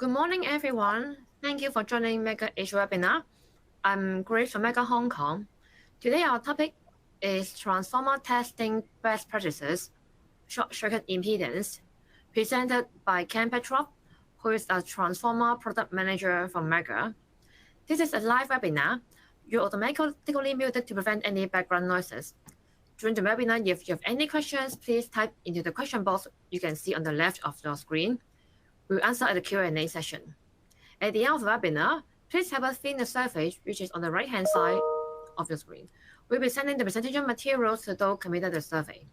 Good morning, everyone. Thank you for joining Megger Asia webinar. I'm Grace from Megger Hong Kong. Today, our topic is Transformer Testing Best Practices, Short Circuit Impedance, presented by Ken Petroff, who is a Transformer Product Manager from Megger. This is a live webinar. You're automatically muted to prevent any background noises. During the webinar, if you have any questions, please type into the question box you can see on the left of your screen. We'll answer at the Q&A session. At the end of the webinar, please have us fill in the survey, which is on the right-hand side of your screen. We'll be sending the presentation materials to those committed the survey.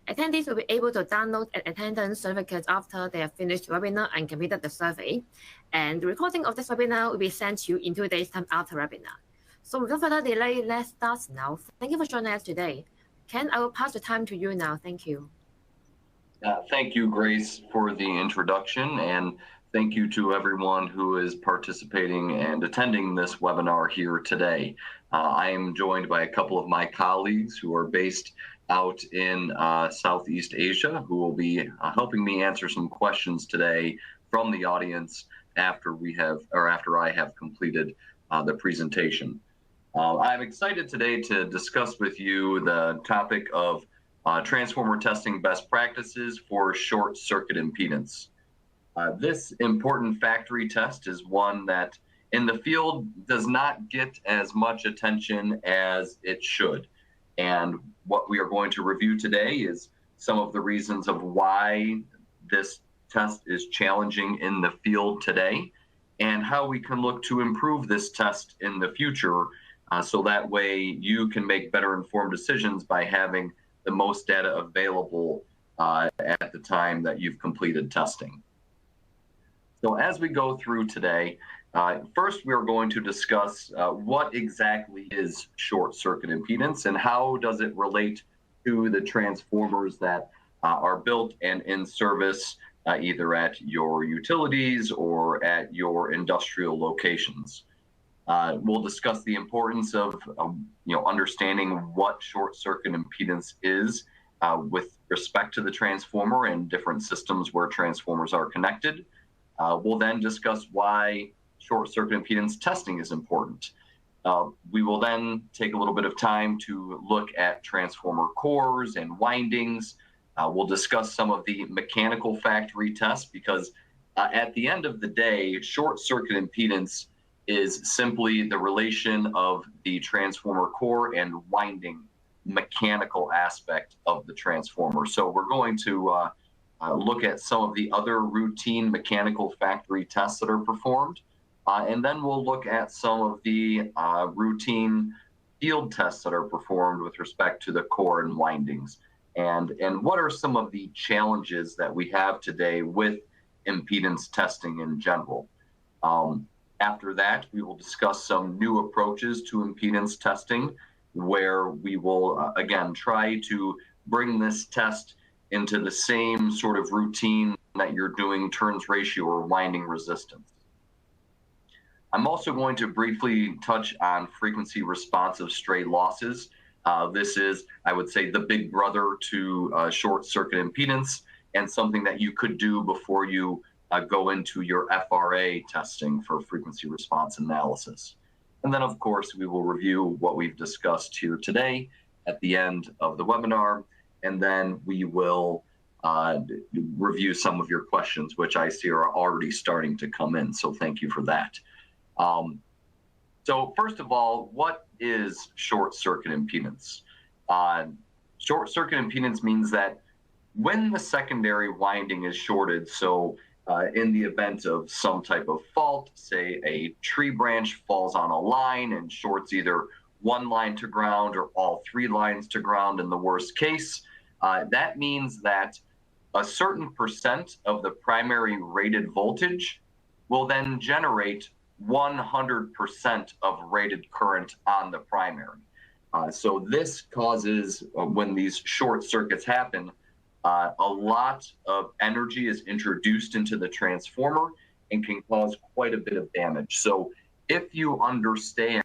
Attendees will be able to download an attendance certificate after they have finished the webinar and completed the survey. And the recording of this webinar will be sent to you in 2 days' time after webinar. So without further delay, let's start now. Thank you for joining us today. Ken, I will pass the time to you now. Thank you. Thank you, Grace, for the introduction, and thank you to everyone who is participating and attending this webinar here today. I am joined by a couple of my colleagues who are based out in Southeast Asia, who will be helping me answer some questions today from the audience after I have completed the presentation. I'm excited today to discuss with you the topic of transformer testing best practices for short circuit impedance. This important factory test is one that in the field does not get as much attention as it should. And what we are going to review today is some of the reasons of why this test is challenging in the field today and how we can look to improve this test in the future so that way you can make better informed decisions by having the most data available at the time that you've completed testing. So as we go through today, first we are going to discuss what exactly is short circuit impedance and how does it relate to the transformers that are built and in service either at your utilities or at your industrial locations. We'll discuss the importance of understanding what short circuit impedance is with respect to the transformer and different systems where transformers are connected. We'll then discuss why short circuit impedance testing is important. We will then take a little bit of time to look at transformer cores and windings. We'll discuss some of the mechanical factory tests because at the end of the day, short circuit impedance is simply the relation of the transformer core and winding mechanical aspect of the transformer. So we're going to look at some of the other routine mechanical factory tests that are performed. And then we'll look at some of the routine field tests that are performed with respect to the core and windings. And what are some of the challenges that we have today with impedance testing in general. After that, we will discuss some new approaches to impedance testing, where we will, again, try to bring this test into the same sort of routine that you're doing turns ratio or winding resistance. I'm also going to briefly touch on frequency responsive stray losses. This is, I would say, the big brother to short circuit impedance and something that you could do before you go into your FRA testing for frequency response analysis. And then, of course, we will review what we've discussed here today at the end of the webinar, and then we will review some of your questions, which I see are already starting to come in, so thank you for that. So first of all, what is short circuit impedance? Short circuit impedance means that when the secondary winding is shorted, so in the event of some type of fault, say a tree branch falls on a line and shorts either one line to ground or all 3 lines to ground in the worst case, that means that a certain percent of the primary rated voltage will then generate 100% of rated current on the primary. So this causes, when these short circuits happen, a lot of energy is introduced into the transformer and can cause quite a bit of damage. So if you understand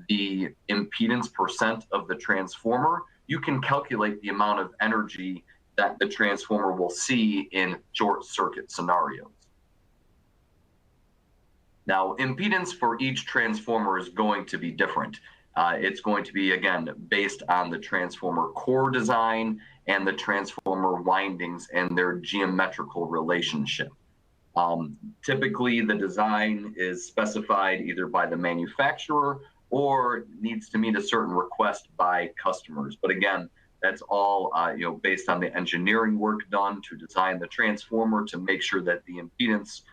the impedance percent of the transformer, you can calculate the amount of energy that the transformer will see in short circuit scenarios. Now, impedance for each transformer is going to be different. It's going to be, again, based on the transformer core design and the transformer windings and their geometrical relationship. Typically, the design is specified either by the manufacturer or needs to meet a certain request by customers. But again, that's all based on the engineering work done to design the transformer to make sure that the impedance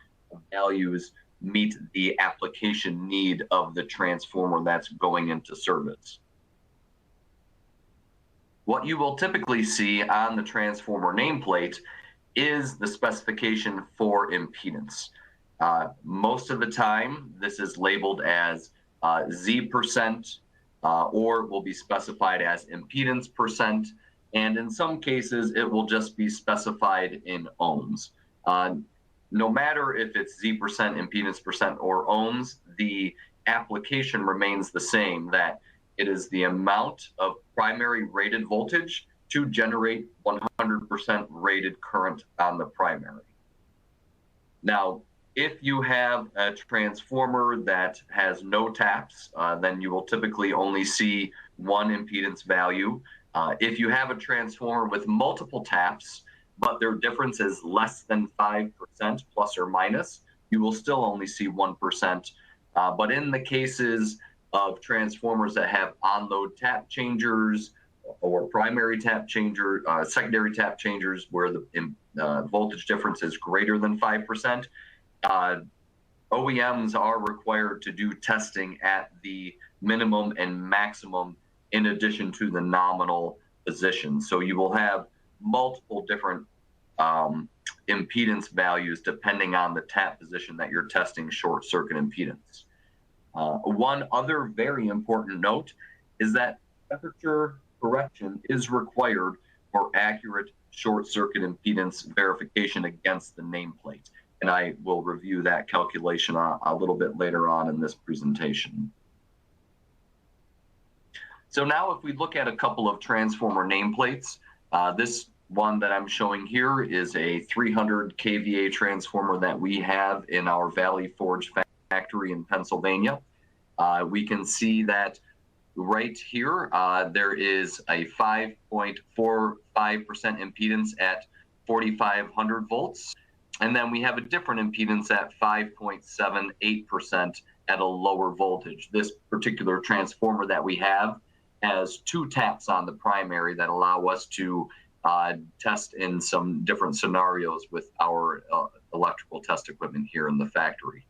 values meet the application need of the transformer that's going into service. What you will typically see on the transformer nameplate is the specification for impedance. Most of the time, this is labeled as Z%, or will be specified as impedance percent, and in some cases, it will just be specified in ohms. No matter if it's Z%, impedance percent, or ohms, the application remains the same, that it is the amount of primary rated voltage to generate 100% rated current on the primary. Now, if you have a transformer that has no taps, then you will typically only see one impedance value. If you have a transformer with multiple taps, but their difference is less than 5% plus or minus, you will still only see 1%. But in the cases of transformers that have on-load tap changers or primary tap changer, secondary tap changers where the voltage difference is greater than 5%, OEMs are required to do testing at the minimum and maximum in addition to the nominal position. So you will have multiple different impedance values depending on the tap position that you're testing short circuit impedance. One other very important note is that temperature correction is required for accurate short circuit impedance verification against the nameplate. And I will review that calculation a little bit later on in this presentation. So now if we look at a couple of transformer nameplates, this one that I'm showing here is a 300 kVA transformer that we have in our Valley Forge factory in Pennsylvania. We can see that right here, there is a 5.45% impedance at 4,500 volts. And then we have a different impedance at 5.78% at a lower voltage. This particular transformer that we have has two taps on the primary that allow us to test in some different scenarios with our electrical test equipment here in the factory.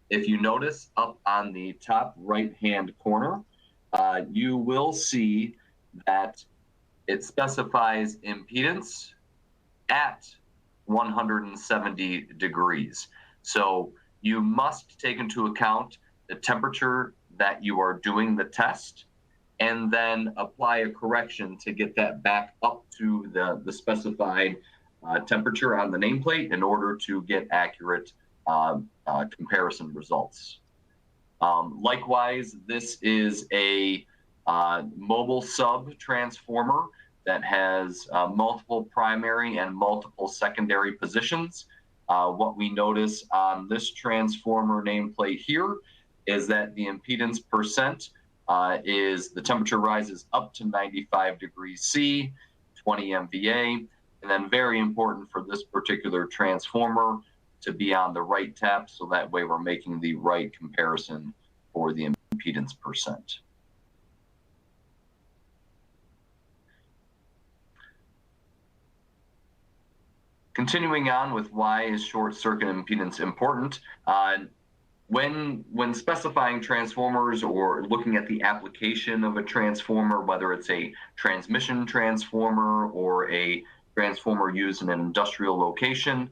If you notice up on the top right-hand corner, you will see that it specifies impedance at 170 degrees. So you must take into account the temperature that you are doing the test and then apply a correction to get that back up to the specified temperature on the nameplate in order to get accurate comparison results. Likewise, this is a mobile sub transformer that has multiple primary and multiple secondary positions. What we notice on this transformer nameplate here is that the impedance percent is the temperature rises up to 95 degrees C, 20 MVA, and then very important for this particular transformer to be on the right tap, so that way we're making the right comparison for the impedance percent. Continuing on with why is short circuit impedance important, when specifying transformers or looking at the application of a transformer, whether it's a transmission transformer or a transformer used in an industrial location,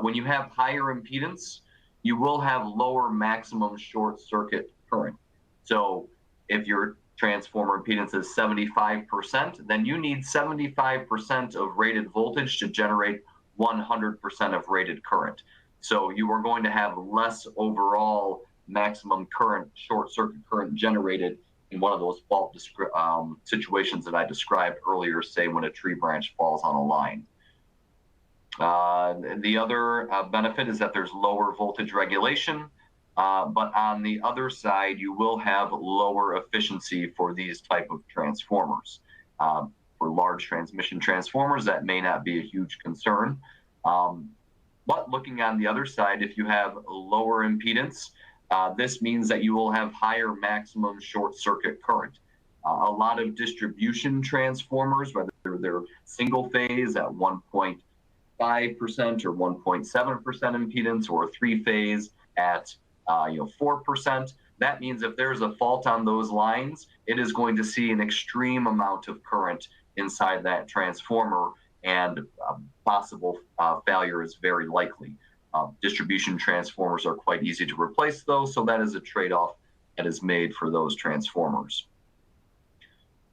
when you have higher impedance, you will have lower maximum short circuit current. So if your transformer impedance is 75%, then you need 75% of rated voltage to generate 100% of rated current. So you are going to have less overall maximum current, short circuit current generated in one of those fault situations that I described earlier, say when a tree branch falls on a line. The other benefit is that there's lower voltage regulation, but on the other side, you will have lower efficiency for these type of transformers. For large transmission transformers, that may not be a huge concern. But looking on the other side, if you have lower impedance, this means that you will have higher maximum short circuit current. A lot of distribution transformers, whether they're single phase at 1.5% or 1.7% impedance, or three phase at 4%, that means if there's a fault on those lines, it is going to see an extreme amount of current inside that transformer, and possible failure is very likely. Distribution transformers are quite easy to replace, though, so that is a trade-off that is made for those transformers.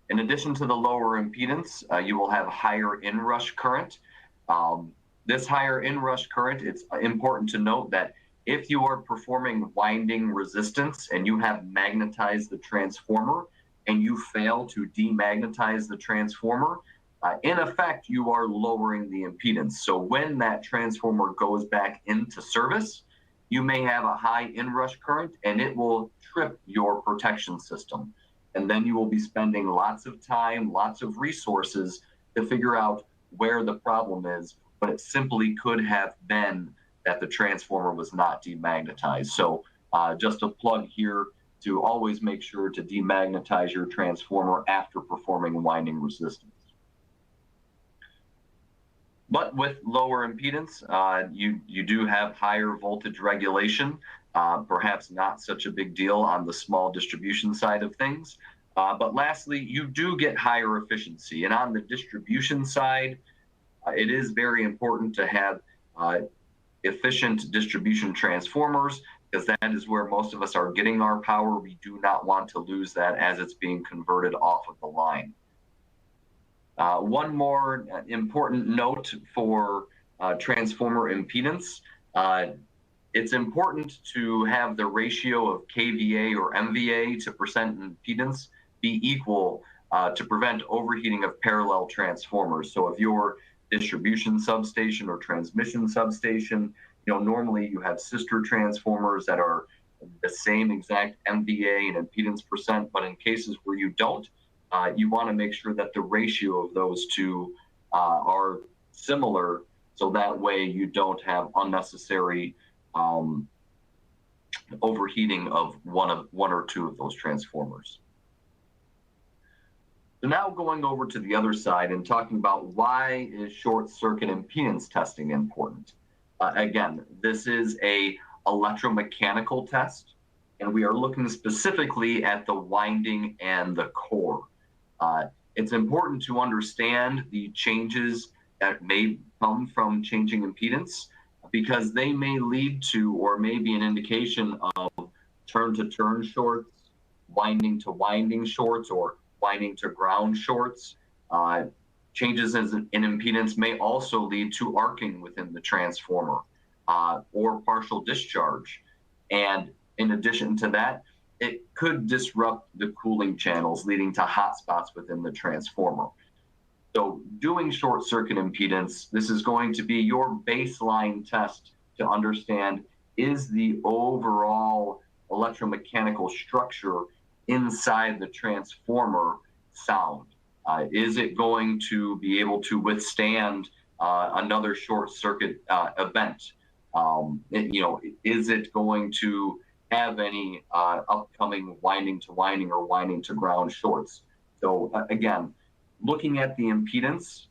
In addition to the lower impedance, you will have higher inrush current. This higher inrush current, it's important to note that if you are performing winding resistance and you have magnetized the transformer and you fail to demagnetize the transformer, in effect, you are lowering the impedance. So when that transformer goes back into service, you may have a high inrush current and it will trip your protection system. And then you will be spending lots of time, lots of resources to figure out where the problem is, but it simply could have been that the transformer was not demagnetized. So just a plug here to always make sure to demagnetize your transformer after performing winding resistance. But with lower impedance, you do have higher voltage regulation, perhaps not such a big deal on the small distribution side of things. But lastly, you do get higher efficiency. And on the distribution side, it is very important to have efficient distribution transformers, because that is where most of us are getting our power. We do not want to lose that as it's being converted off of the line. One more important note for transformer impedance. It's important to have the ratio of kVA or MVA to percent impedance be equal to prevent overheating of parallel transformers. So if your distribution substation or transmission substation, normally you have sister transformers that are the same exact MVA and impedance percent, but in cases where you don't, you want to make sure that the ratio of those two are similar, so that way you don't have unnecessary overheating of one or two of those transformers. So now going over to the other side and talking about why is short circuit impedance testing important. Again, this is a electromechanical test, and we are looking specifically at the winding and the core. It's important to understand the changes that may come from changing impedance, because they may lead to, or may be an indication of, turn-to-turn shorts, winding-to-winding shorts, or winding-to-ground shorts. Changes in impedance may also lead to arcing within the transformer, or partial discharge. And in addition to that, it could disrupt the cooling channels, leading to hot spots within the transformer. So doing short circuit impedance, this is going to be your baseline test to understand, is the overall electromechanical structure inside the transformer sound? Is it going to be able to withstand another short circuit event? Is it going to have any upcoming winding-to-winding or winding-to-ground shorts? So again, looking at the impedance,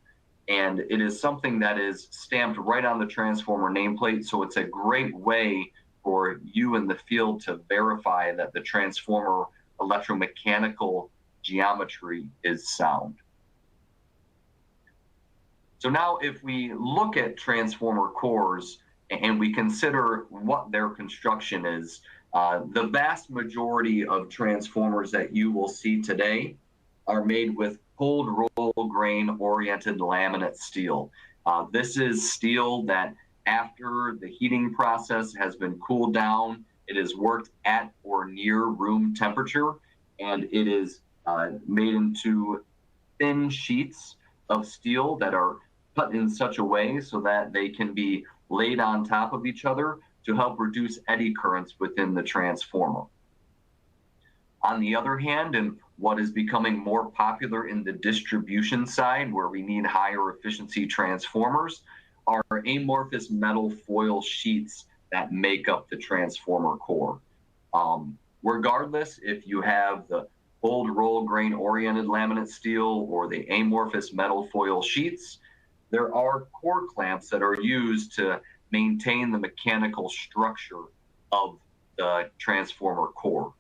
and it is something that is stamped right on the transformer nameplate, so it's a great way for you in the field to verify that the transformer electromechanical geometry is sound. So now if we look at transformer cores and we consider what their construction is, the vast majority of transformers that you will see today are made with cold roll grain oriented laminate steel. This is steel that after the heating process has been cooled down, it is worked at or near room temperature, and it is made into thin sheets of steel that are cut in such a way so that they can be laid on top of each other to help reduce eddy currents within the transformer. On the other hand, and what is becoming more popular in the distribution side, where we need higher efficiency transformers, are amorphous metal foil sheets that make up the transformer core. Regardless if you have the cold roll grain oriented laminate steel or the amorphous metal foil sheets, there are core clamps that are used to maintain the mechanical structure of the transformer core.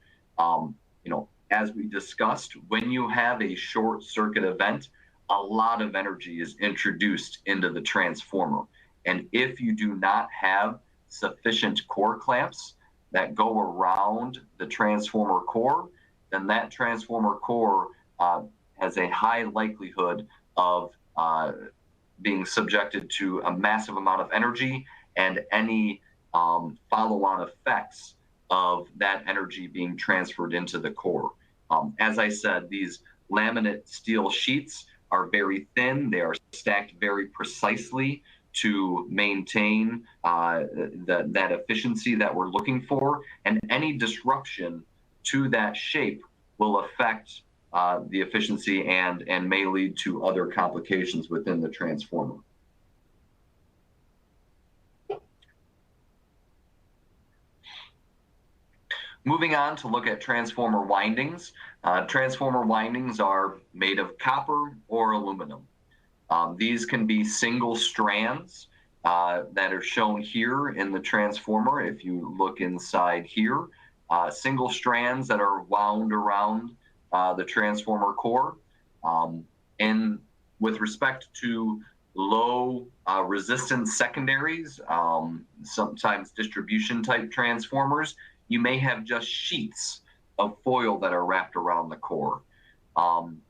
As we discussed, when you have a short circuit event, a lot of energy is introduced into the transformer. And if you do not have sufficient core clamps that go around the transformer core, then that transformer core has a high likelihood of being subjected to a massive amount of energy and any follow-on effects of that energy being transferred into the core. As I said, these laminate steel sheets are very thin. They are stacked very precisely to maintain that efficiency that we're looking for. And any disruption to that shape will affect the efficiency and may lead to other complications within the transformer. Moving on to look at transformer windings. Transformer windings are made of copper or aluminum. These can be single strands that are shown here in the transformer. If you look inside here, single strands that are wound around the transformer core. And with respect to low resistance secondaries, sometimes distribution type transformers, you may have just sheets of foil that are wrapped around the core. And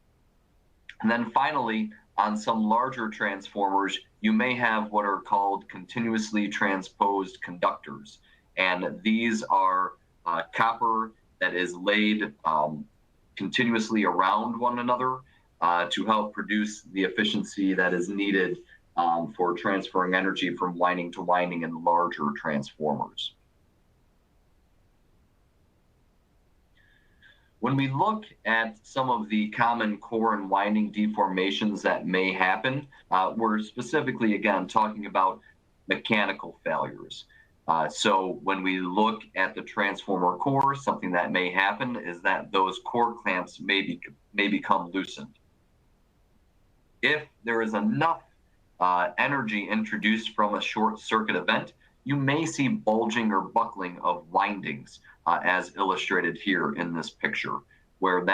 then finally, on some larger transformers, you may have what are called continuously transposed conductors. And these are copper that is laid continuously around one another to help produce the efficiency that is needed for transferring energy from winding to winding in larger transformers. When we look at some of the common core and winding deformations that may happen, we're specifically, again, talking about mechanical failures. So when we look at the transformer core, something that may happen is that those core clamps may become loosened. If there is enough energy introduced from a short circuit event, you may see bulging or buckling of windings, as illustrated here in this picture, where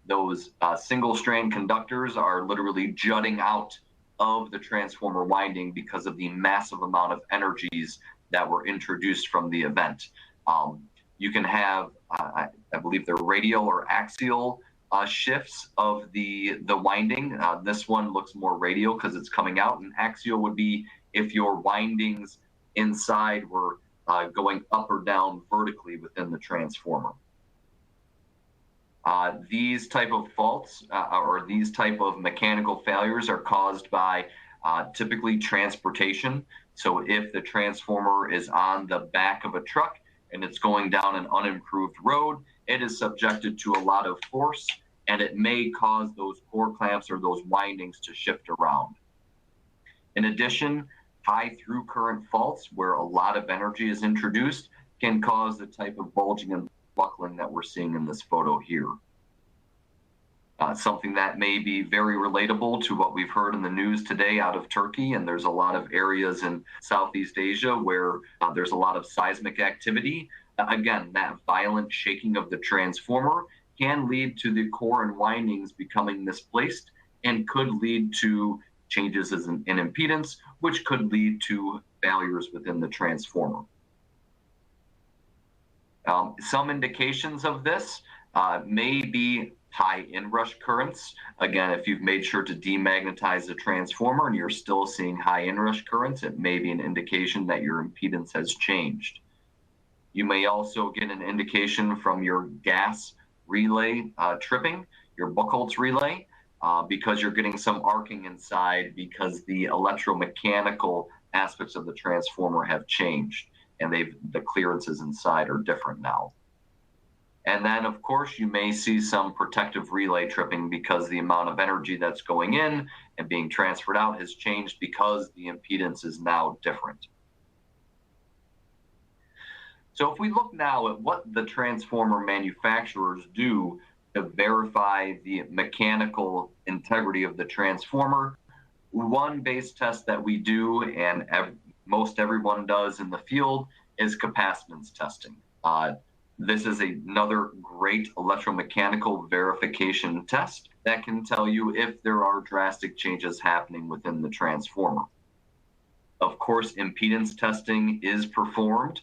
those single strand conductors are literally jutting out of the transformer winding because of the massive amount of energies that were introduced from the event. You can have, I believe they're radial or axial shifts of the winding. This one looks more radial because it's coming out, and axial would be if your windings inside were going up or down vertically within the transformer. These type of faults or these type of mechanical failures are caused by typically transportation. So if the transformer is on the back of a truck and it's going down an unimproved road, it is subjected to a lot of force, and it may cause those core clamps or those windings to shift around. In addition, high through current faults where a lot of energy is introduced can cause the type of bulging and buckling that we're seeing in this photo here. Something that may be very relatable to what we've heard in the news today out of Turkey, and there's a lot of areas in Southeast Asia where there's a lot of seismic activity. Again, that violent shaking of the transformer can lead to the core and windings becoming misplaced and could lead to changes in impedance, which could lead to failures within the transformer. Some indications of this may be high inrush currents. Again, if you've made sure to demagnetize the transformer and you're still seeing high inrush currents, it may be an indication that your impedance has changed. You may also get an indication from your gas relay tripping, your Buchholz relay. because you're getting some arcing inside because the electromechanical aspects of the transformer have changed and the clearances inside are different now. And then, of course, you may see some protective relay tripping because the amount of energy that's going in and being transferred out has changed because the impedance is now different. So if we look now at what the transformer manufacturers do to verify the mechanical integrity of the transformer, one base test that we do and most everyone does in the field is capacitance testing. This is another great electromechanical verification test that can tell you if there are drastic changes happening within the transformer. Of course, impedance testing is performed.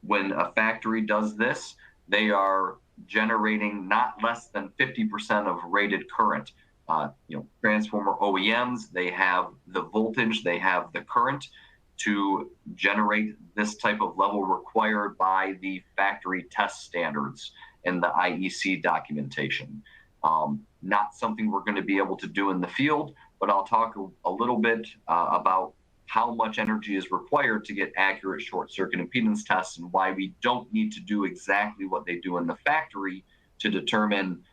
When a factory does this, they are generating not less than 50% of rated current. Transformer OEMs, they have the voltage, they have the current to generate this type of level required by the factory test standards in the IEC documentation. Not something we're going to be able to do in the field, but I'll talk a little bit about how much energy is required to get accurate short circuit impedance tests and why we don't need to do exactly what they do in the factory to determine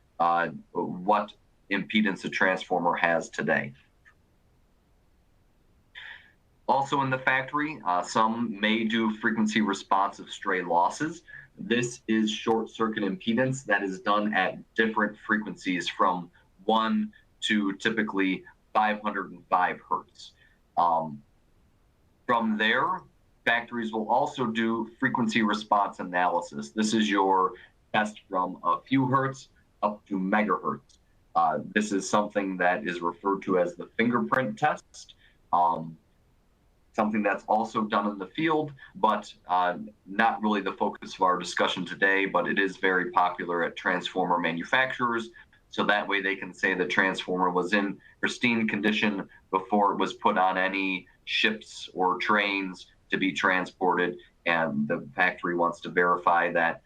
what impedance a transformer has today. Also in the factory, some may do frequency responsive stray losses. This is short circuit impedance that is done at different frequencies from 1 to typically 505 hertz. From there, factories will also do frequency response analysis. This is your test from a few hertz up to megahertz. This is something that is referred to as the fingerprint test. Something that's also done in the field, but not really the focus of our discussion today, but it is very popular at transformer manufacturers. So that way they can say the transformer was in pristine condition before it was put on any ships or trains to be transported. And the factory wants to verify that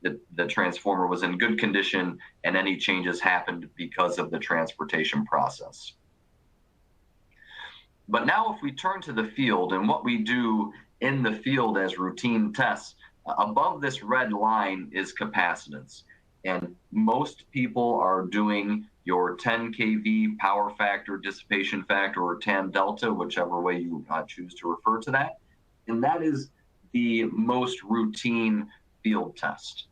the transformer was in good condition and any changes happened because of the transportation process. But now if we turn to the field and what we do in the field as routine tests, above this red line is capacitance. And most people are doing your 10 kV power factor, dissipation factor, or tan delta, whichever way you choose to refer to that. And that is the most routine field test.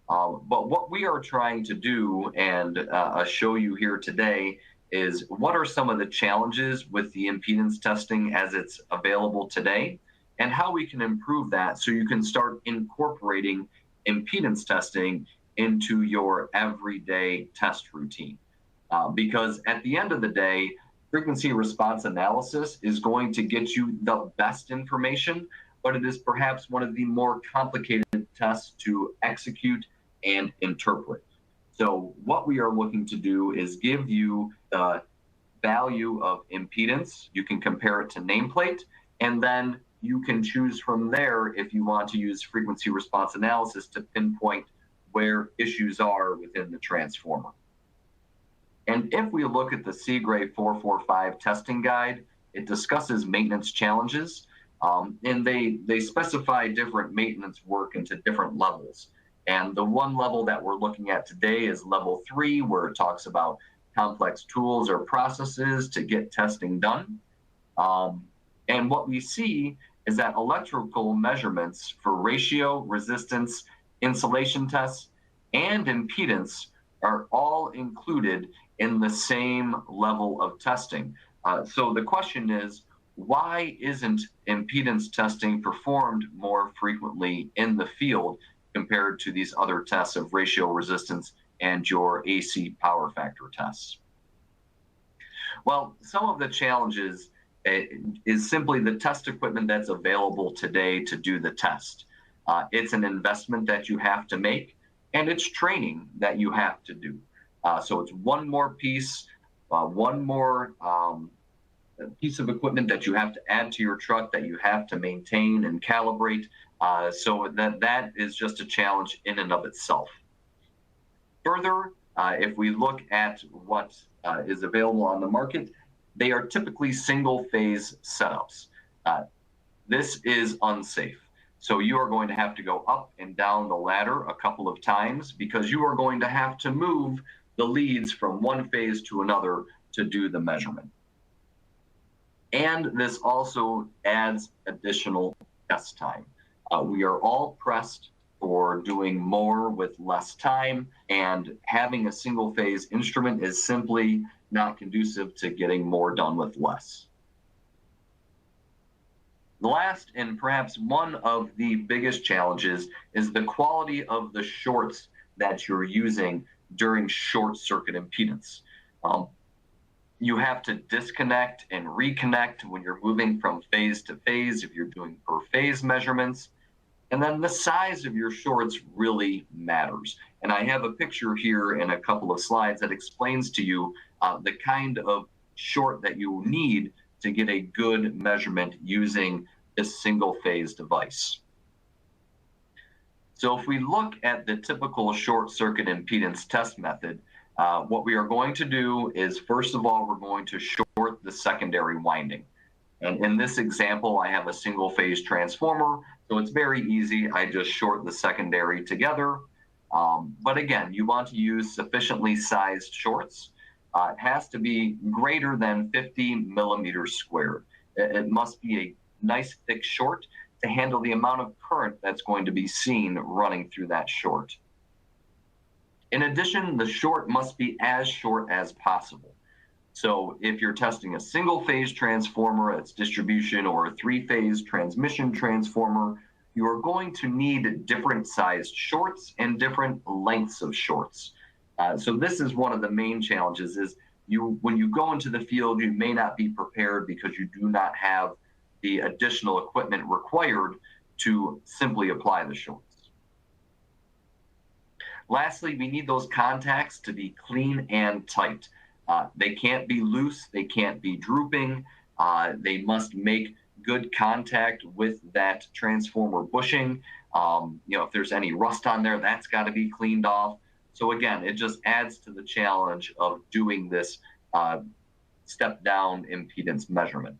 But what we are trying to do and show you here today is what are some of the challenges with the impedance testing as it's available today and how we can improve that so you can start incorporating impedance testing into your everyday test routine. Because at the end of the day, frequency response analysis is going to get you the best information, but it is perhaps one of the more complicated tests to execute and interpret. So what we are looking to do is give you the value of impedance. You can compare it to nameplate, and then you can choose from there if you want to use frequency response analysis to pinpoint where issues are within the transformer. And if we look at the CGRAE 445 testing guide, it discusses maintenance challenges, and they specify different maintenance work into different levels. And the one level that we're looking at today is level 3, where it talks about complex tools or processes to get testing done. And what we see is that electrical measurements for ratio, resistance, insulation tests, and impedance are all included in the same level of testing. So the question is, why isn't impedance testing performed more frequently in the field compared to these other tests of ratio, resistance, and your AC power factor tests? Well, some of the challenges is simply the test equipment that's available today to do the test. It's an investment that you have to make, and it's training that you have to do. So it's one more piece, one more piece of equipment that you have to add to your truck that you have to maintain and calibrate. So that is just a challenge in and of itself. Further, if we look at what is available on the market, they are typically single-phase setups. This is unsafe. So you are going to have to go up and down the ladder a couple of times because you are going to have to move the leads from one phase to another to do the measurement. And this also adds additional test time. We are all pressed for doing more with less time, and having a single phase instrument is simply not conducive to getting more done with less. The last, and perhaps one of the biggest challenges, is the quality of the shorts that you're using during short circuit impedance. You have to disconnect and reconnect when you're moving from phase to phase if you're doing per phase measurements. And then the size of your shorts really matters. And I have a picture here in a couple of slides that explains to you the kind of short that you need to get a good measurement using this single phase device. So if we look at the typical short circuit impedance test method, what we are going to do is, first of all, we're going to short the secondary winding. And in this example, I have a single phase transformer, so it's very easy. I just short the secondary together. But again, you want to use sufficiently sized shorts. It has to be greater than 50 millimeters squared. It must be a nice thick short to handle the amount of current that's going to be seen running through that short. In addition, the short must be as short as possible. So if you're testing a single phase transformer, its distribution, or a three-phase transmission transformer, you are going to need different sized shorts and different lengths of shorts. So this is one of the main challenges is when you go into the field, you may not be prepared because you do not have the additional equipment required to simply apply the shorts. Lastly, we need those contacts to be clean and tight. They can't be loose, they can't be drooping, they must make good contact with that transformer bushing. If there's any rust on there, that's got to be cleaned off. So again, it just adds to the challenge of doing this step-down impedance measurement.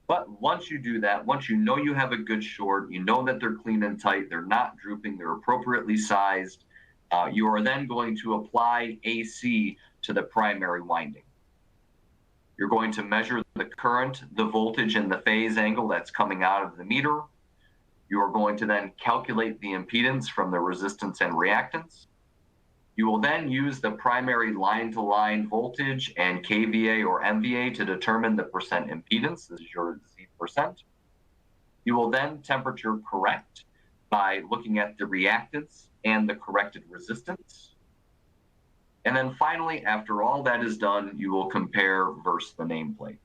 But once you do that, once you know you have a good short, you know that they're clean and tight, they're not drooping, they're appropriately sized, you are then going to apply AC to the primary winding. You're going to measure the current, the voltage, and the phase angle that's coming out of the meter. You are going to then calculate the impedance from the resistance and reactance. You will then use the primary line-to-line voltage and kVA or MVA to determine the percent impedance. This is your Z%. You will then temperature correct by looking at the reactance and the corrected resistance. And then finally, after all that is done, you will compare versus the nameplate.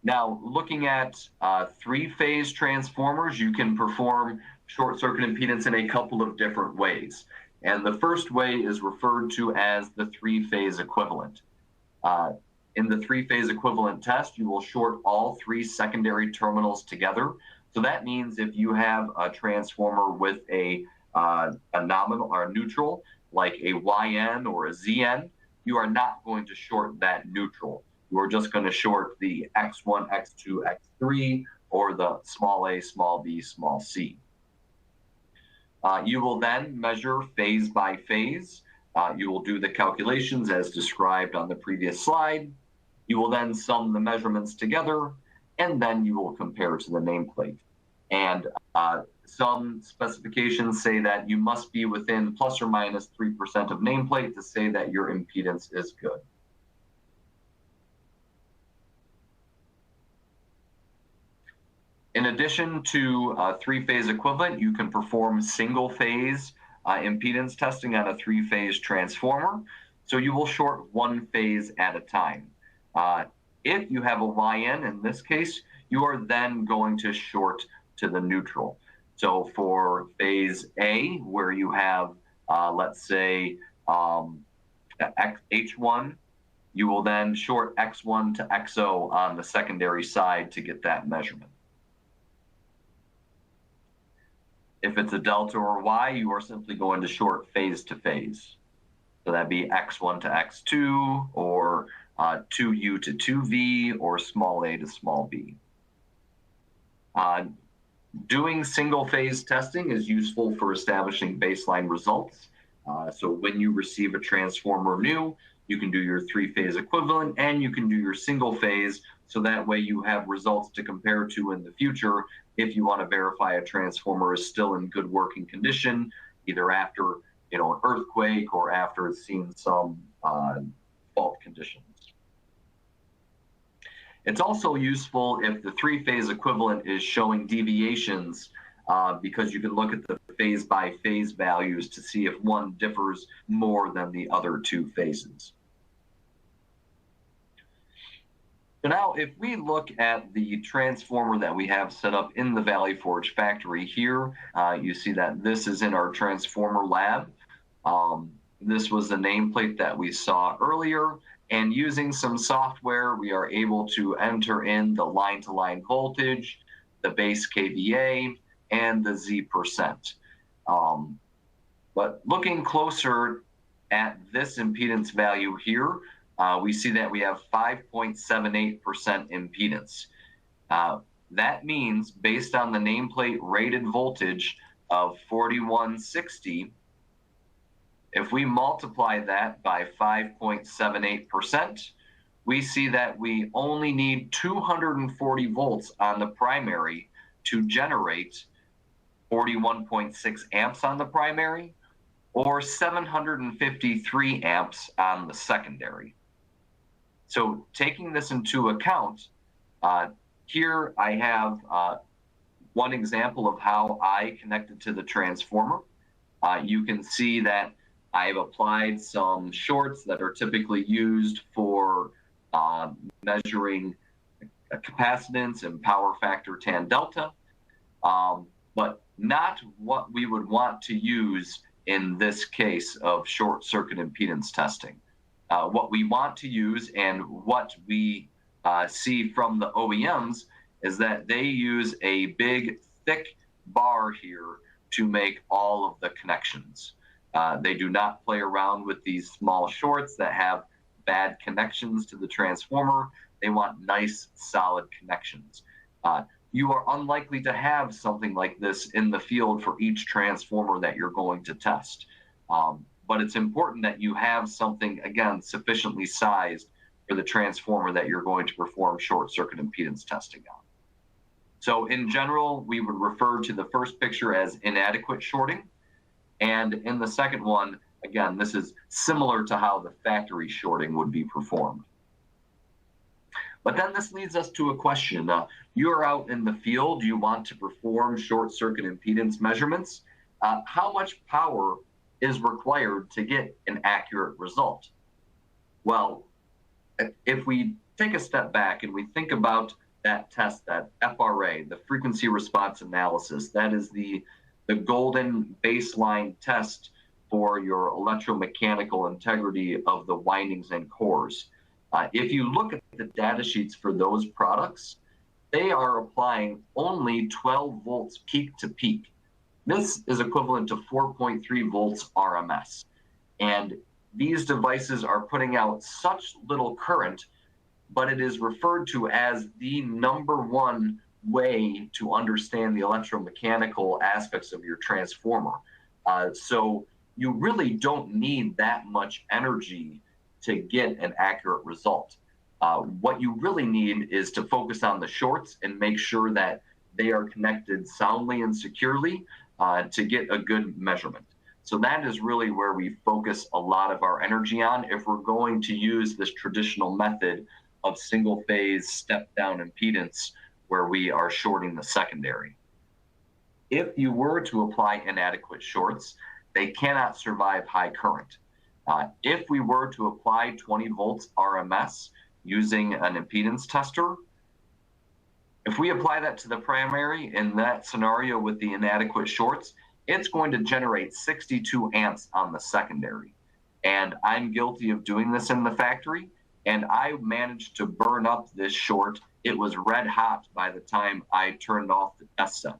Now, looking at three-phase transformers, you can perform short circuit impedance in a couple of different ways. And the first way is referred to as the three-phase equivalent. In the three-phase equivalent test, you will short all three secondary terminals together. So that means if you have a transformer with a nominal or a neutral, like a YN or a ZN, you are not going to short that neutral. You are just going to short the X1, X2, X3, or the small a, small b, small c. You will then measure phase by phase. You will do the calculations as described on the previous slide. You will then sum the measurements together, and then you will compare to the nameplate. And some specifications say that you must be within plus or minus 3% of nameplate to say that your impedance is good. In addition to three-phase equivalent, you can perform single-phase impedance testing on a three-phase transformer. So you will short one phase at a time. If you have a YN, in this case, you are then going to short to the neutral. So for phase A, where you have, let's say, H1, you will then short X1 to XO on the secondary side to get that measurement. If it's a delta or Y, you are simply going to short phase to phase. So that'd be X1 to X2, or 2U to 2V, or small a to small b. Doing single phase testing is useful for establishing baseline results. So when you receive a transformer new, you can do your three-phase equivalent and you can do your single phase, so that way you have results to compare to in the future if you want to verify a transformer is still in good working condition, either after an earthquake or after it's seen some fault conditions. It's also useful if the three-phase equivalent is showing deviations, because you can look at the phase by phase values to see if one differs more than the other two phases. So now if we look at the transformer that we have set up in the Valley Forge factory here, you see that this is in our transformer lab. This was the nameplate that we saw earlier, and using some software, we are able to enter in the line-to-line voltage, the base kVA, and the Z%. But looking closer at this impedance value here, we see that we have 5.78% impedance. That means, based on the nameplate rated voltage of 4160, if we multiply that by 5.78%, we see that we only need 240 volts on the primary to generate 41.6 amps on the primary, or 753 amps on the secondary. So taking this into account, here I have one example of how I connected to the transformer. You can see that I've applied some shorts that are typically used for measuring capacitance and power factor tan delta, but not what we would want to use in this case of short circuit impedance testing. What we want to use, and what we see from the OEMs, is that they use a big, thick bar here to make all of the connections. They do not play around with these small shorts that have bad connections to the transformer. They want nice, solid connections. You are unlikely to have something like this in the field for each transformer that you're going to test. But it's important that you have something, again, sufficiently sized for the transformer that you're going to perform short circuit impedance testing on. So in general, we would refer to the first picture as inadequate shorting. And in the second one, again, this is similar to how the factory shorting would be performed. But then this leads us to a question. You're out in the field, you want to perform short circuit impedance measurements. How much power is required to get an accurate result? Well, if we take a step back and we think about that test, that FRA, the frequency response analysis, that is the golden baseline test for your electromechanical integrity of the windings and cores. If you look at the data sheets for those products, they are applying only 12 volts peak to peak. This is equivalent to 4.3 volts RMS. And these devices are putting out such little current, but it is referred to as the #1 way to understand the electromechanical aspects of your transformer. So you really don't need that much energy to get an accurate result. What you really need is to focus on the shorts and make sure that they are connected soundly and securely to get a good measurement. So that is really where we focus a lot of our energy on if we're going to use this traditional method of single phase step down impedance where we are shorting the secondary. If you were to apply inadequate shorts, they cannot survive high current. If we were to apply 20 volts RMS using an impedance tester, if we apply that to the primary in that scenario with the inadequate shorts, it's going to generate 62 amps on the secondary. And I'm guilty of doing this in the factory, and I managed to burn up this short. It was red hot by the time I turned off the test set.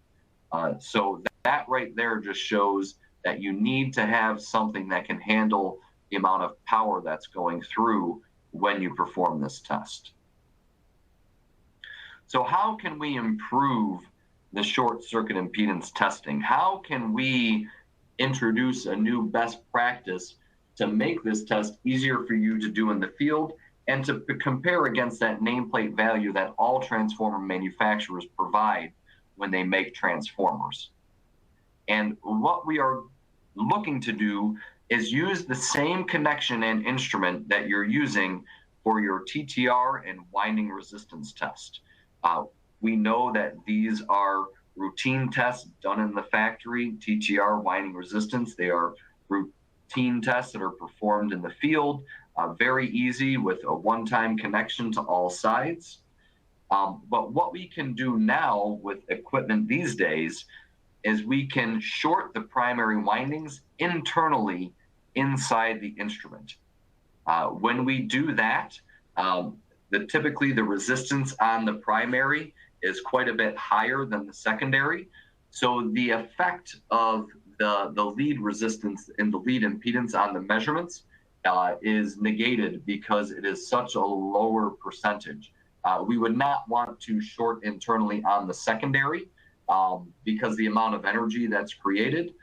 So that right there just shows that you need to have something that can handle the amount of power that's going through when you perform this test. So how can we improve the short circuit impedance testing? How can we introduce a new best practice to make this test easier for you to do in the field and to compare against that nameplate value that all transformer manufacturers provide when they make transformers? And what we are looking to do is use the same connection and instrument that you're using for your TTR and winding resistance test. We know that these are routine tests done in the factory. TTR, winding resistance, they are routine tests that are performed in the field, very easy with a one-time connection to all sides. But what we can do now with equipment these days is we can short the primary windings internally inside the instrument. When we do that, typically the resistance on the primary is quite a bit higher than the secondary. So the effect of the lead resistance and the lead impedance on the measurements is negated because it is such a lower percentage. We would not want to short internally on the secondary because the amount of energy that's created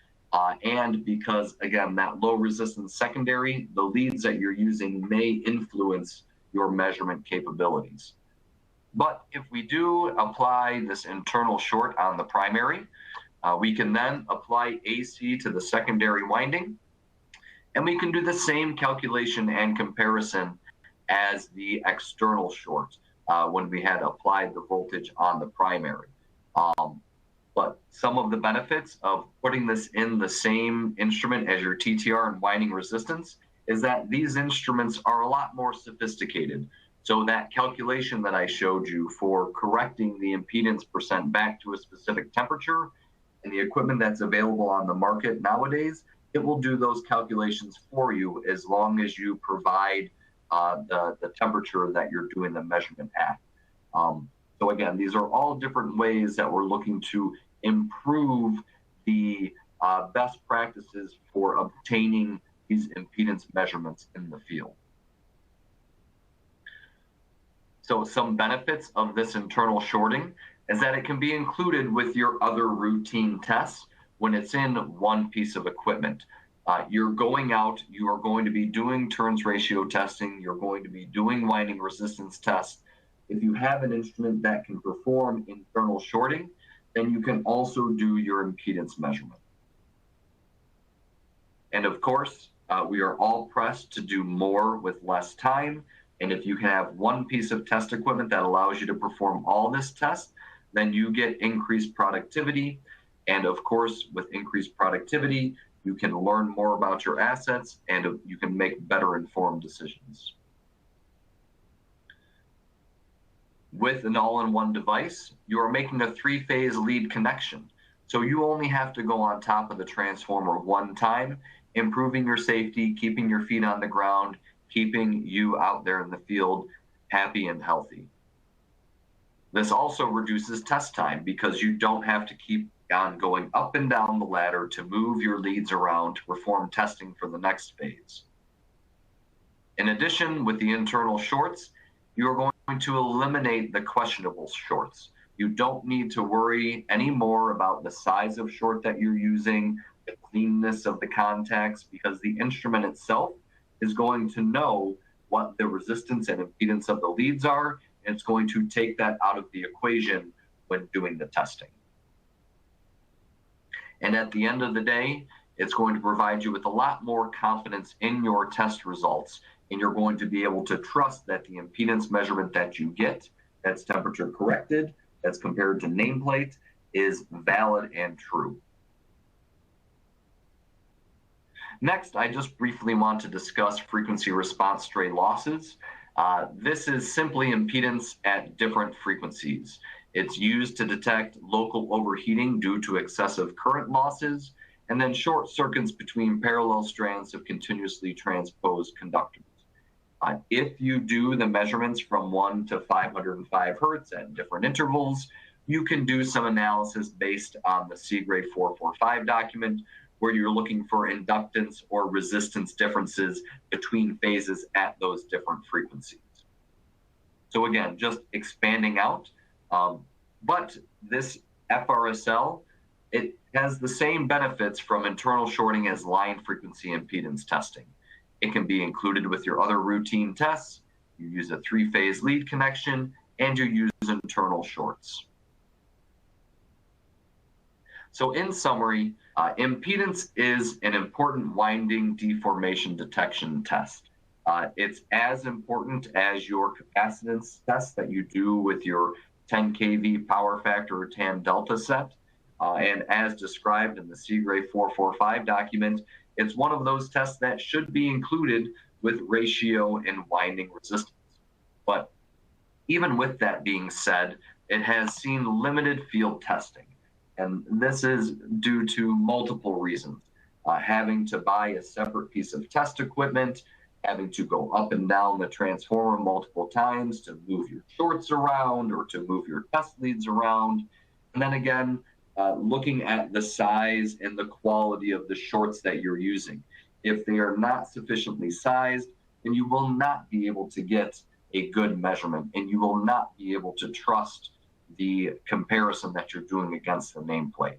and because, again, that low resistance secondary, the leads that you're using may influence your measurement capabilities. But if we do apply this internal short on the primary, we can then apply AC to the secondary winding, and we can do the same calculation and comparison as the external short when we had applied the voltage on the primary. But some of the benefits of putting this in the same instrument as your TTR and winding resistance is that these instruments are a lot more sophisticated. So that calculation that I showed you for correcting the impedance percent back to a specific temperature and the equipment that's available on the market nowadays, it will do those calculations for you as long as you provide the temperature that you're doing the measurement at. So again, these are all different ways that we're looking to improve the best practices for obtaining these impedance measurements in the field. So some benefits of this internal shorting is that it can be included with your other routine tests when it's in one piece of equipment. You're going out, you are going to be doing turns ratio testing, you're going to be doing winding resistance tests. If you have an instrument that can perform internal shorting, then you can also do your impedance measurement. And of course, we are all pressed to do more with less time. And if you can have one piece of test equipment that allows you to perform all this test, then you get increased productivity. And of course, with increased productivity, you can learn more about your assets and you can make better informed decisions. With an all-in-one device, you are making a three-phase lead connection. So you only have to go on top of the transformer one time, improving your safety, keeping your feet on the ground, keeping you out there in the field happy and healthy. This also reduces test time because you don't have to keep on going up and down the ladder to move your leads around to perform testing for the next phase. In addition, with the internal shorts, you are going to eliminate the questionable shorts. You don't need to worry anymore about the size of short that you're using, the cleanness of the contacts, because the instrument itself is going to know what the resistance and impedance of the leads are, and it's going to take that out of the equation when doing the testing. And at the end of the day, it's going to provide you with a lot more confidence in your test results, and you're going to be able to trust that the impedance measurement that you get, that's temperature corrected, that's compared to nameplate, is valid and true. Next, I just briefly want to discuss frequency response stray losses. This is simply impedance at different frequencies. It's used to detect local overheating due to excessive current losses, and then short circuits between parallel strands of continuously transposed conductors. If you do the measurements from 1 to 505 hertz at different intervals, you can do some analysis based on the CGRA 445 document, where you're looking for inductance or resistance differences between phases at those different frequencies. So again, just expanding out, but this FRSL, it has the same benefits from internal shorting as line frequency impedance testing. It can be included with your other routine tests. You use a 3-phase lead connection, and you use internal shorts. So in summary, impedance is an important winding deformation detection test. It's as important as your capacitance test that you do with your 10 kV power factor or tan delta set. And as described in the CGRA 445 document, it's one of those tests that should be included with ratio and winding resistance. But even with that being said, it has seen limited field testing. And this is due to multiple reasons. Having to buy a separate piece of test equipment, having to go up and down the transformer multiple times to move your shorts around or to move your test leads around. And then again, looking at the size and the quality of the shorts that you're using. If they are not sufficiently sized, then you will not be able to get a good measurement, and you will not be able to trust the comparison that you're doing against the nameplate.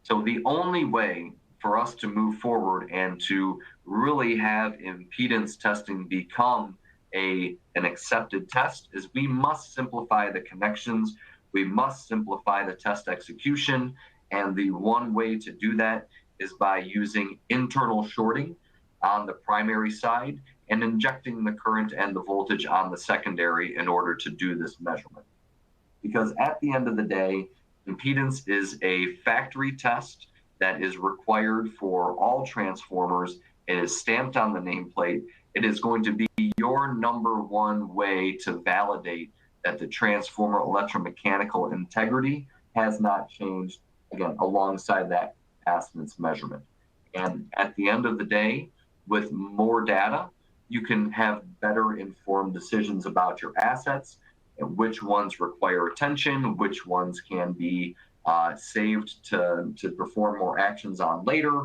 So the only way for us to move forward and to really have impedance testing become an accepted test is we must simplify the connections, we must simplify the test execution, and the one way to do that is by using internal shorting on the primary side and injecting the current and the voltage on the secondary in order to do this measurement. Because at the end of the day, impedance is a factory test that is required for all transformers. It is stamped on the nameplate. It is going to be your number one way to validate that the transformer electromechanical integrity has not changed, again, alongside that capacitance measurement. And at the end of the day, with more data, you can have better informed decisions about your assets and which ones require attention, which ones can be saved to perform more actions on later.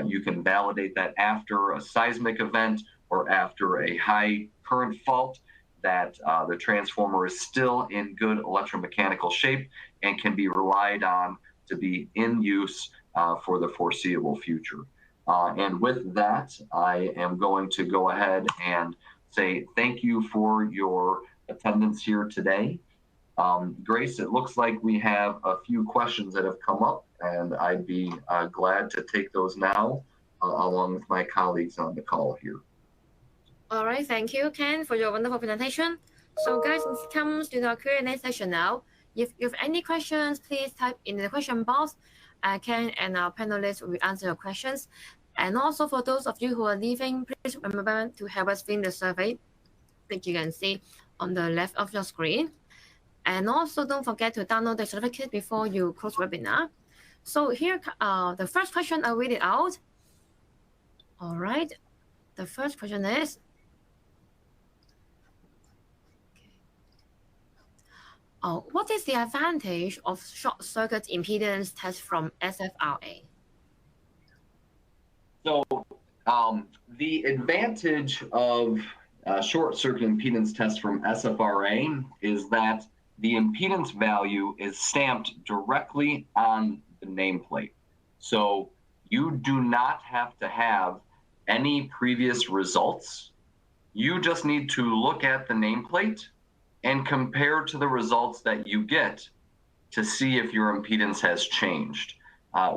You can validate that after a seismic event or after a high current fault, that the transformer is still in good electromechanical shape and can be relied on to be in use for the foreseeable future. And with that, I am going to go ahead and say thank you for your attendance here today. Grace, it looks like we have a few questions that have come up, and I'd be glad to take those now along with my colleagues on the call here. All right, thank you, Ken, for your wonderful presentation. So guys, it comes to the Q&A session now. If you have any questions, please type in the question box. Ken and our panelists will answer your questions. And also for those of you who are leaving, please remember to help us fill in the survey, which you can see on the left of your screen. And also don't forget to download the certificate before you close the webinar. So here, the first question, I'll read it out. All right, the first question is, what is the advantage of short circuit impedance test from SFRA? So the advantage of short circuit impedance test from SFRA is that the impedance value is stamped directly on the nameplate. So you do not have to have any previous results. You just need to look at the nameplate and compare to the results that you get to see if your impedance has changed.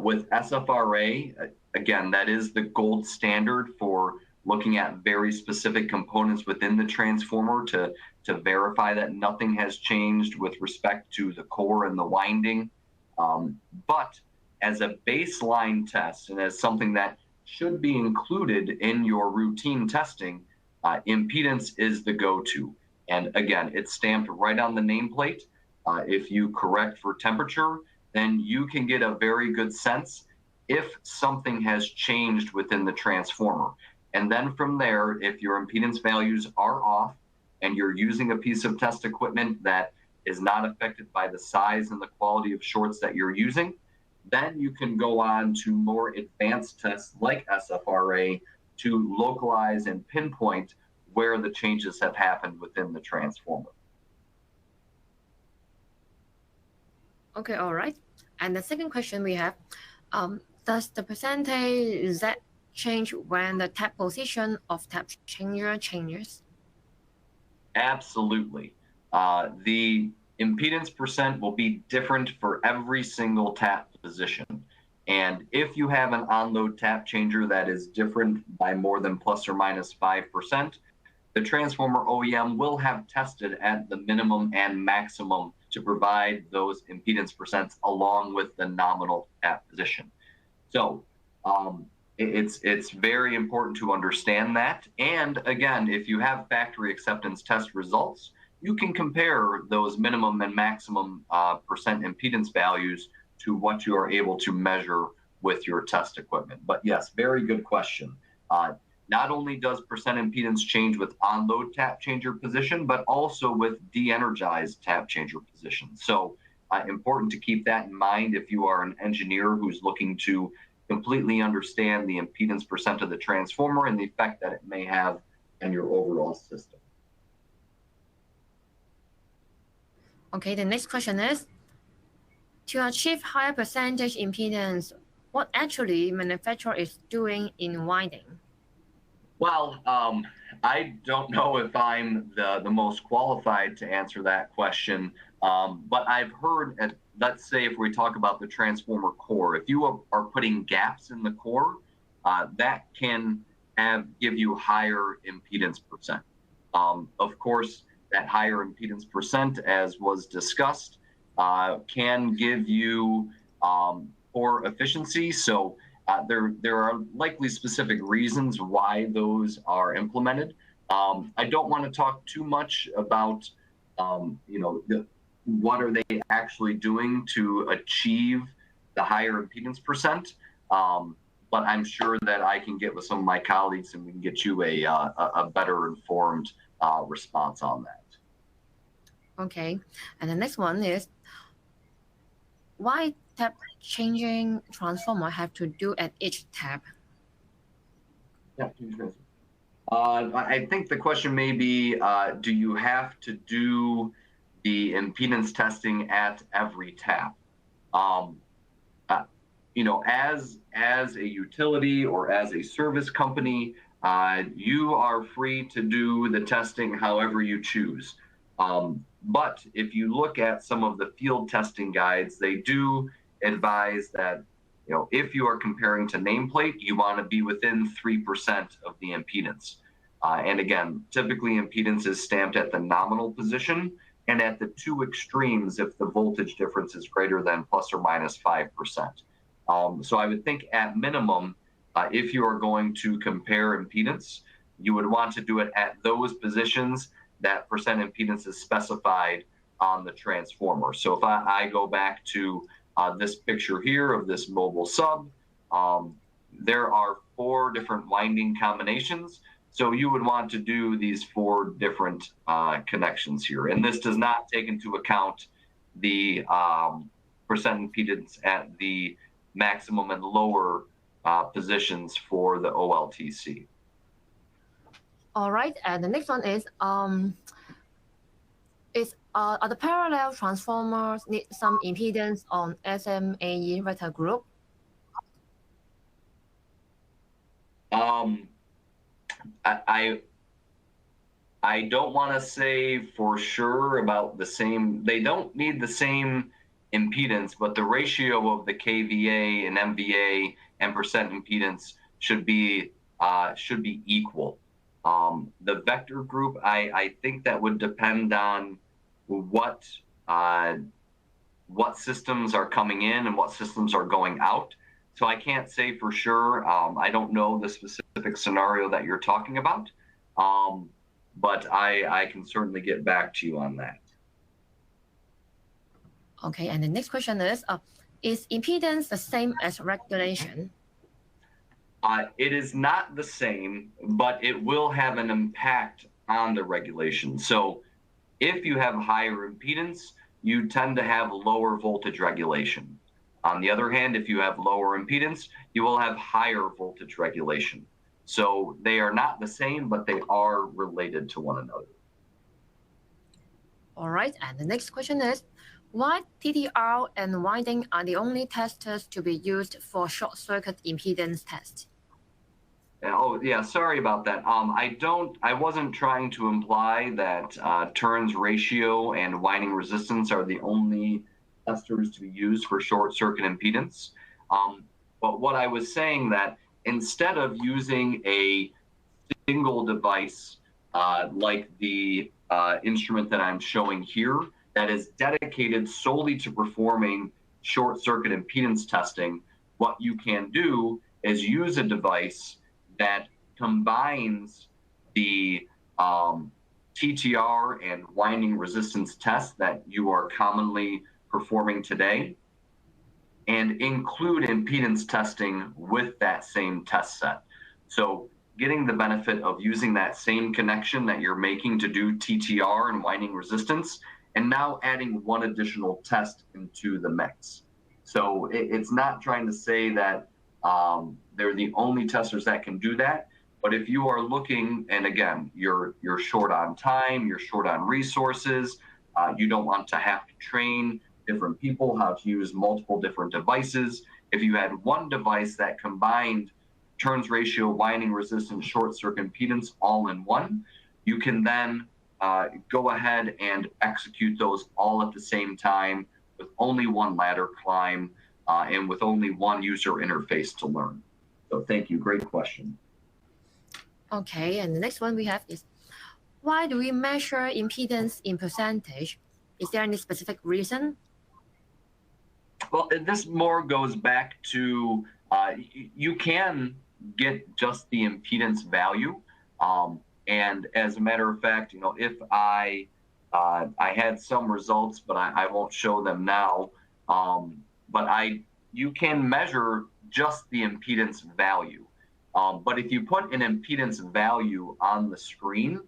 With SFRA, again, that is the gold standard for looking at very specific components within the transformer to verify that nothing has changed with respect to the core and the winding. But as a baseline test and as something that should be included in your routine testing, impedance is the go-to. And again, it's stamped right on the nameplate. If you correct for temperature, then you can get a very good sense if something has changed within the transformer. And then from there, if your impedance values are off and you're using a piece of test equipment that is not affected by the size and the quality of shorts that you're using, then you can go on to more advanced tests like SFRA to localize and pinpoint where the changes have happened within the transformer. Okay, all right. And the second question we have, does the percentage Z change when the tap position of tap changer changes? Absolutely. The impedance percent will be different for every single tap position. And if you have an on-load tap changer that is different by more than plus or minus 5%, the transformer OEM will have tested at the minimum and maximum to provide those impedance percents along with the nominal tap position. So it's very important to understand that. And again, if you have factory acceptance test results, you can compare those minimum and maximum percent impedance values to what you are able to measure with your test equipment. But yes, very good question. Not only does percent impedance change with on-load tap changer position, but also with de-energized tap changer position. So important to keep that in mind if you are an engineer who's looking to completely understand the impedance percent of the transformer and the effect that it may have on your overall system. Okay, the next question is, to achieve higher percentage impedance, what actually manufacturer is doing in winding? Well, I don't know if I'm the most qualified to answer that question, but I've heard, let's say if we talk about the transformer core, if you are putting gaps in the core, that can give you higher impedance percent. Of course, that higher impedance percent, as was discussed, can give you poor efficiency. So there are likely specific reasons why those are implemented. I don't want to talk too much about what are they actually doing to achieve the higher impedance percent, but I'm sure that I can get with some of my colleagues and we can get you a better informed response on that. Okay, and the next one is, why tap changing transformer have to do at each tap? Yeah, I think the question may be, do you have to do the impedance testing at every tap? As a utility or as a service company, you are free to do the testing however you choose. But if you look at some of the field testing guides, they do advise that if you are comparing to nameplate, you want to be within 3% of the impedance. And again, typically impedance is stamped at the nominal position and at the two extremes if the voltage difference is greater than plus or minus 5%. So I would think at minimum, if you are going to compare impedance, you would want to do it at those positions that percent impedance is specified on the transformer. So if I go back to this picture here of this mobile sub, there are 4 different winding combinations. So you would want to do these 4 different connections here. And this does not take into account the percent impedance at the maximum and lower positions for the OLTC. All right, and the next one is are the parallel transformers need some impedance on SMAE vector group? I don't want to say for sure about the same. They don't need the same impedance, but the ratio of the kVA and MVA and percent impedance should be equal. The vector group, I think that would depend on what systems are coming in and what systems are going out. So I can't say for sure. I don't know the specific scenario that you're talking about, but I can certainly get back to you on that. Okay, and the next question is impedance the same as regulation? It is not the same, but it will have an impact on the regulation. So If you have higher impedance, you tend to have lower voltage regulation. On the other hand, if you have lower impedance, you will have higher voltage regulation. So they are not the same, but they are related to one another. All right, and the next question is, why TTR and winding are the only testers to be used for short circuit impedance test? Oh yeah, sorry about that. I wasn't trying to imply that turns ratio and winding resistance are the only testers to be used for short circuit impedance. But what I was saying that instead of using a single device like the instrument that I'm showing here that is dedicated solely to performing short circuit impedance testing, what you can do is use a device that combines the TTR and winding resistance tests that you are commonly performing today and include impedance testing with that same test set. So getting the benefit of using that same connection that you're making to do TTR and winding resistance, and now adding one additional test into the mix. So it's not trying to say that they're the only testers that can do that. But if you are looking, and again, you're short on time, you're short on resources, you don't want to have to train different people how to use multiple different devices. If you had one device that combined turns ratio, winding resistance, short circuit impedance all in one, you can then go ahead and execute those all at the same time with only one ladder climb and with only one user interface to learn. So thank you, great question. Okay, and the next one we have is, why do we measure impedance in percentage? Is there any specific reason? Well, this more goes back to you can get just the impedance value. And as a matter of fact, if I had some results, but I won't show them now. But you can measure just the impedance value. But if you put an impedance value on the screen,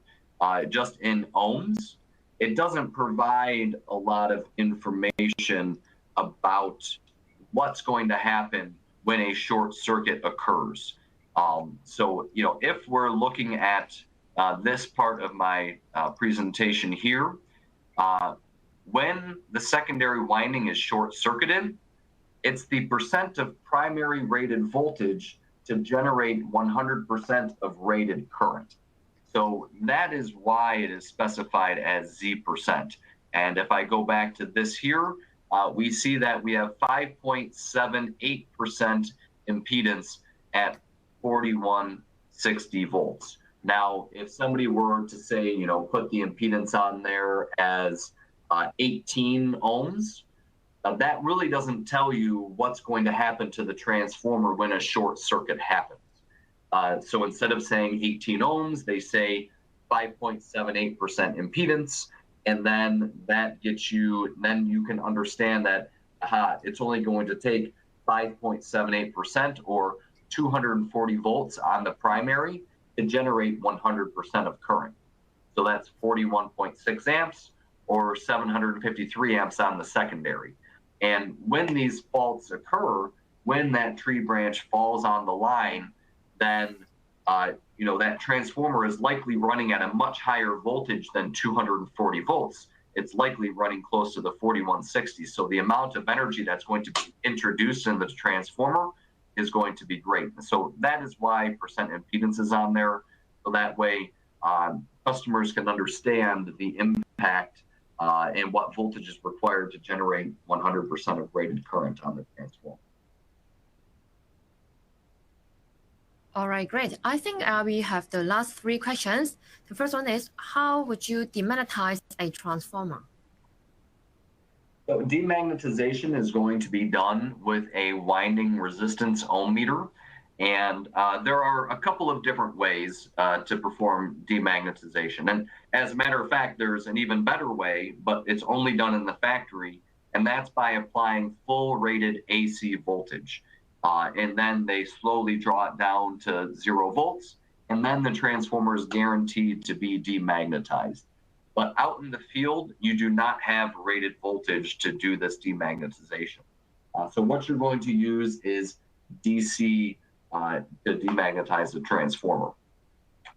just in ohms, it doesn't provide a lot of information about what's going to happen when a short circuit occurs. So, if we're looking at this part of my presentation here, when the secondary winding is short-circuited, it's the percent of primary rated voltage to generate 100% of rated current. So that is why it is specified as Z%. And if I go back to this here, we see that we have 5.78% impedance at 4160 volts. Now, if somebody were to say, put the impedance on there as 18 ohms, that really doesn't tell you what's going to happen to the transformer when a short circuit happens. So instead of saying 18 ohms, they say 5.78% impedance. And then that gets you, then you can understand that it's only going to take 5.78% or 240 volts on the primary to generate 100% of current. So that's 41.6 amps or 753 amps on the secondary. And when these faults occur, when that tree branch falls on the line, then that transformer is likely running at a much higher voltage than 240 volts. It's likely running close to the 4160. So the amount of energy that's going to be introduced in the transformer is going to be great. So that is why percent impedance is on there. So that way customers can understand the impact and what voltage is required to generate 100% of rated current on the transformer. All right, great. I think we have the last three questions. The first one is, how would you demagnetize a transformer? So demagnetization is going to be done with a winding resistance ohm meter. And there are a couple of different ways to perform demagnetization. And as a matter of fact, there's an even better way, but it's only done in the factory. And that's by applying full rated AC voltage. And then they slowly draw it down to 0 volts. And then the transformer is guaranteed to be demagnetized. But out in the field, you do not have rated voltage to do this demagnetization. So what you're going to use is DC to demagnetize the transformer.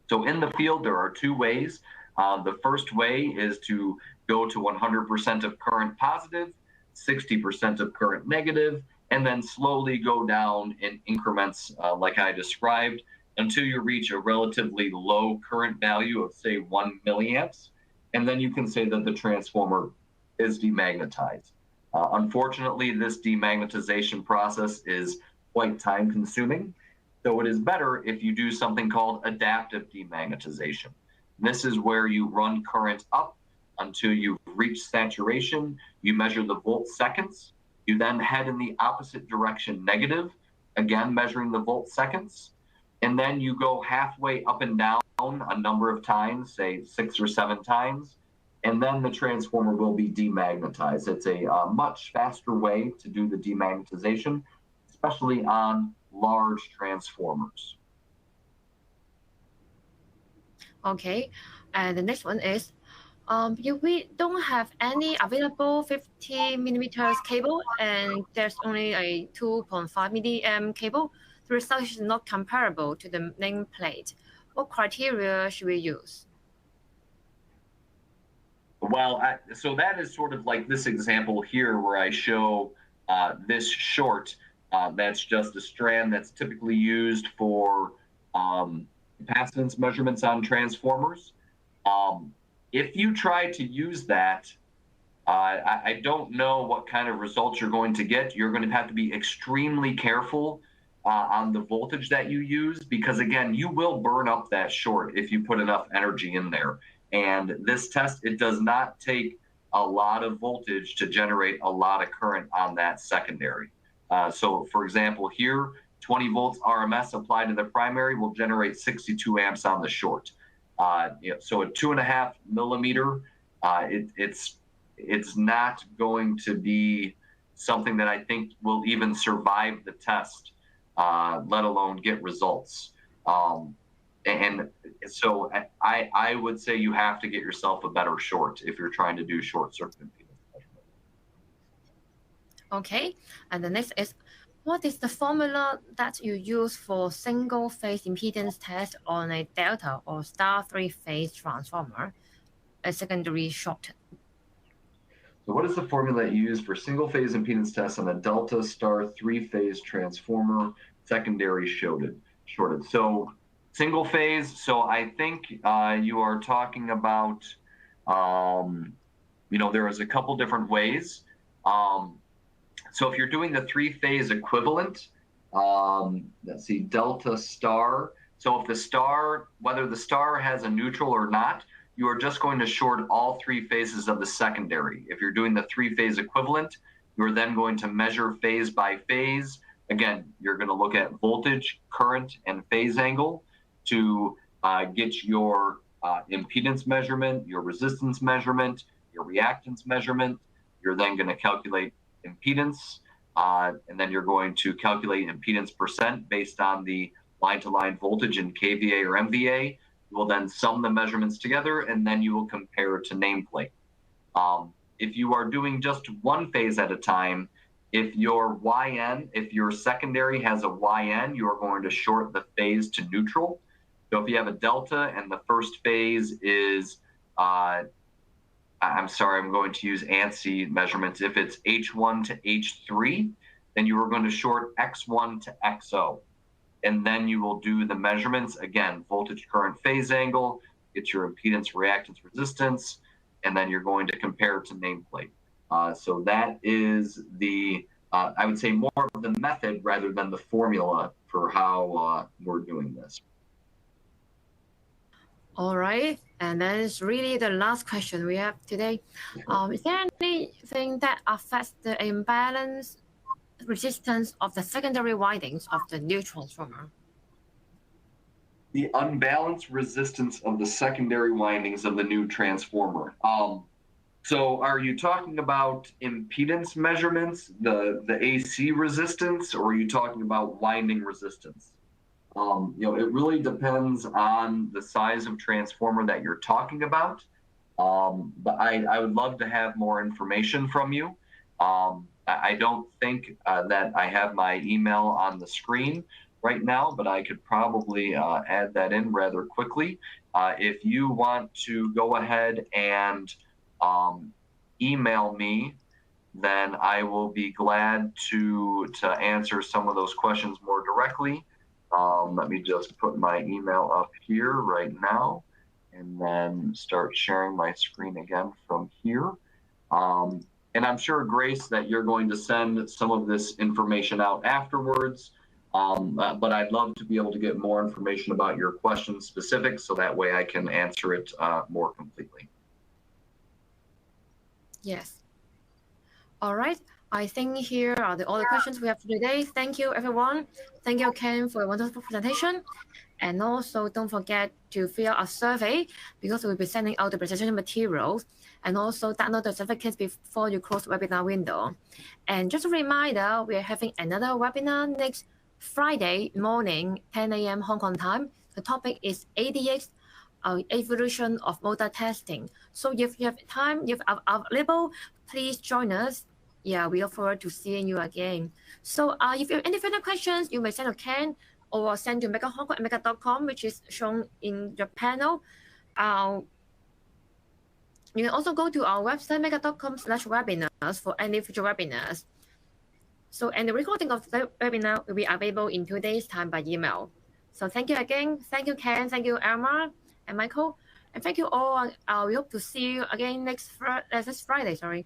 So in the field, there are two ways. The first way is to go to 100% of current positive, 60% of current negative, and then slowly go down in increments like I described until you reach a relatively low current value of, say, 1 milliamps. And then you can say that the transformer is demagnetized. Unfortunately, this demagnetization process is quite time consuming. So it is better if you do something called adaptive demagnetization. This is where you run current up until you reach saturation. You measure the volt seconds. You then head in the opposite direction negative, again measuring the volt seconds. And then you go halfway up and down a number of times, say 6 or 7 times, and then the transformer will be demagnetized. It's a much faster way to do the demagnetization, especially on large transformers. Okay, and the next one is, if we don't have any available 50 millimeters cable and there's only a 2.5 milliamp cable, the result is not comparable to the nameplate. What criteria should we use? Well, so that is sort of like this example here where I show this short. That's just a strand that's typically used for capacitance measurements on transformers. If you try to use that, I don't know what kind of results you're going to get. You're going to have to be extremely careful on the voltage that you use, because again, you will burn up that short if you put enough energy in there. And this test, it does not take a lot of voltage to generate a lot of current on that secondary. So for example, here, 20 volts RMS applied to the primary will generate 62 amps on the short. So a 2.5 millimeter, it's not going to be something that I think will even survive the test, let alone get results. And so I would say you have to get yourself a better short if you're trying to do short circuit impedance measurement. Okay, and the next is, what is the formula that you use for single phase impedance test on a delta or star 3-phase transformer, a secondary shorted? So what is the formula that you use for single phase impedance tests on a delta star 3-phase transformer, secondary shorted? So single phase, so I think you are talking about, there is a couple different ways. So if you're doing the 3-phase equivalent, let's see, delta star. So if the star, whether the star has a neutral or not, you are just going to short all 3 phases of the secondary. If you're doing the 3-phase equivalent, you're then going to measure phase by phase. Again, you're going to look at voltage, current, and phase angle to get your impedance measurement, your resistance measurement, your reactance measurement. You're then going to calculate impedance, and then you're going to calculate impedance percent based on the line-to-line voltage in kVA or MVA. You will then sum the measurements together, and then you will compare to nameplate. If you are doing just one phase at a time, if your YN, if your secondary has a YN, you are going to short the phase to neutral. So if you have a delta and the first phase is, I'm sorry, I'm going to use ANSI measurements. If it's H1 to H3, then you are going to short X1 to XO. And then you will do the measurements, again, voltage, current, phase angle, get your impedance, reactance, resistance, and then you're going to compare to nameplate. So that is the, I would say, more of the method rather than the formula for how we're doing this. All right, and then it's really the last question we have today. Is there anything that affects the imbalance resistance of the secondary windings of the new transformer? The unbalanced resistance of the secondary windings of the new transformer. So are you talking about impedance measurements, the AC resistance, or are you talking about winding resistance? It really depends on the size of transformer that you're talking about. But I would love to have more information from you. I don't think that I have my email on the screen right now, but I could probably add that in rather quickly. If you want to go ahead and email me, then I will be glad to answer some of those questions more directly. Let me just put my email up here right now and then start sharing my screen again from here. And I'm sure, Grace, that you're going to send some of this information out afterwards. But I'd love to be able to get more information about your question specific, so that way I can answer it more completely. Yes. All right. I think here are all the questions we have for today. Thank you, everyone. Thank you, Ken, for a wonderful presentation. And also, don't forget to fill out a survey, because we'll be sending out the presentation materials, and also download the certificates before you close the webinar window. And just a reminder, we are having another webinar next Friday morning, 10 a.m. Hong Kong time. The topic is ADX, evolution of modal testing. So if you have time, if you are available, please join us. Yeah, we look forward to seeing you again. So if you have any further questions, you may send to Ken or send to megger@megger.com, which is shown in your panel. You can also go to our website, megger.com/webinars, for any future webinars. So, and the recording of the webinar will be available in 2 days' time by email. So thank you again. Thank you, Ken. Thank you, Elmar and Michael. And thank you all. We hope to see you again next Friday. Sorry.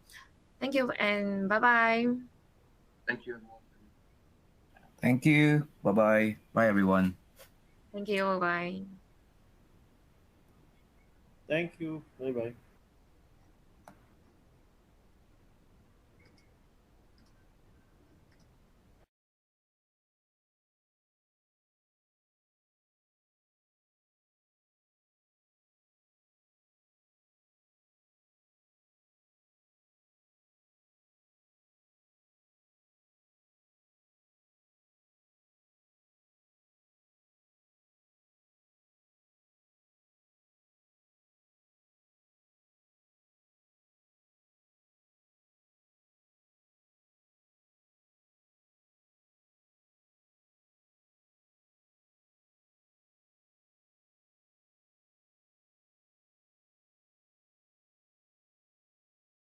Thank you and bye-bye. Thank you. Thank you. Bye-bye. Bye, everyone. Thank you. Bye. Thank you. Bye-bye.